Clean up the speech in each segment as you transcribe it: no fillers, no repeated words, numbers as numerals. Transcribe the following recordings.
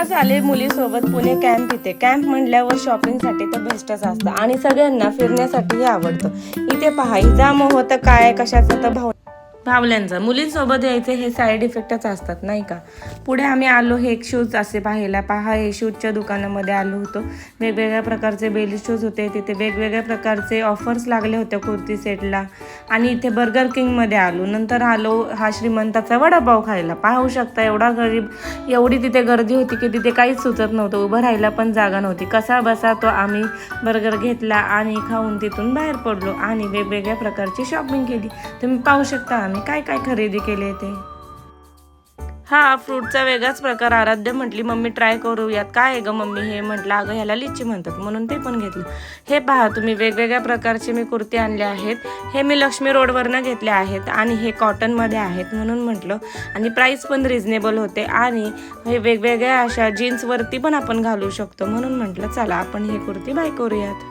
आज आले मुलीसोबत पुणे कॅम्प इथे. कॅम्प म्हणल्यावर शॉपिंगसाठी तर बेस्टच असतं आणि सगळ्यांना फिरण्यासाठीही आवडतं. इथे पहा, हिजा मोह तर काय कशाचा तर भावल्यांचा. मुलींसोबत यायचे हे साईड इफेक्टच असतात नाही का. पुढे आम्ही आलो हे एक शूज असे पाहायला. पहा, हे शूजच्या दुकानामध्ये आलो होतो. वेगवेगळ्या प्रकारचे बेली शूज होते तिथे. वेगवेगळ्या प्रकारचे ऑफर्स लागले होते कुर्ती सेटला. आणि इथे बर्गर किंगमध्ये आलो. नंतर आलो हा श्रीमंताचा वडापाव खायला. पाहू शकता एवढी तिथे गर्दी होती की तिथे काहीच सुचत नव्हतं. उभं राहायला पण जागा नव्हती. कसा बसा तो आम्ही बर्गर घेतला आणि खाऊन तिथून बाहेर पडलो आणि वेगवेगळ्या प्रकारची शॉपिंग केली. तुम्ही पाहू शकता काय काय खरेदी केले ते. हा फ्रूटचा वेगळाच प्रकार. आराध्य म्हटली मम्मी ट्राय करूयात. काय आहे ग मम्मी हे? म्हटलं अगं ह्याला लिची म्हणतात म्हणून ते पण घेतलं. हे पहा तुम्ही, वेगवेगळ्या प्रकारचे मी कुर्ती आणले आहेत. हे मी लक्ष्मी रोडवरनं घेतले आहेत आणि हे कॉटनमध्ये आहेत म्हणून म्हटलं. आणि प्राईस पण रिझनेबल होते आणि हे वेगवेगळ्या अशा जीन्सवरती पण आपण घालू शकतो म्हणून म्हटलं चला आपण ही कुर्ती बाय करूयात.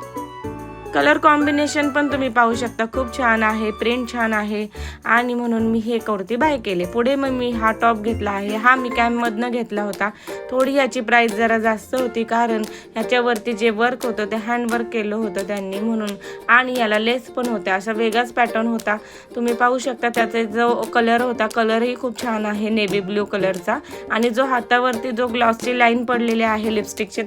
कलर कॉम्बिनेशन पण तुम्ही पाहू शकता, खूप छान आहे, प्रिंट छान आहे आणि म्हणून मी हे कुर्ती बाय केले. पुढे मग मी हा टॉप घेतला आहे. हा मी कॅम्पमधनं घेतला होता. थोडी ह्याची प्राईस जरा जास्त होती कारण ह्याच्यावरती जे वर्क होतं ते हँडवर्क केलं होतं त्यांनी म्हणून. आणि याला लेस पण होत्या. असा वेगळाच पॅटर्न होता. तुम्ही पाहू शकता त्याचा जो कलर होता कलरही खूप छान आहे, नेव्ही ब्ल्यू कलरचा. आणि जो हातावरती जो ग्लॉसची लाईन पडलेली आहे लिपस्टिकची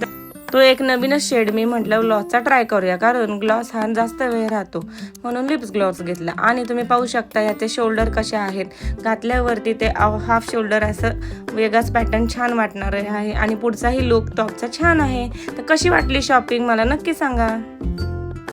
तो एक नवीनच शेड. मी म्हटलं ग्लॉसचा ट्राय करूया कारण ग्लॉस हा जास्त वेळ राहतो म्हणून लिप्स ग्लॉस घेतला. आणि तुम्ही पाहू शकता याचे शोल्डर कसे आहेत. घातल्यावरती ते हाफ शोल्डर असं वेगळाच पॅटर्न छान वाटणार आहे. आणि पुढचाही लुक टॉपचा छान आहे. तर कशी वाटली शॉपिंग मला नक्की सांगा.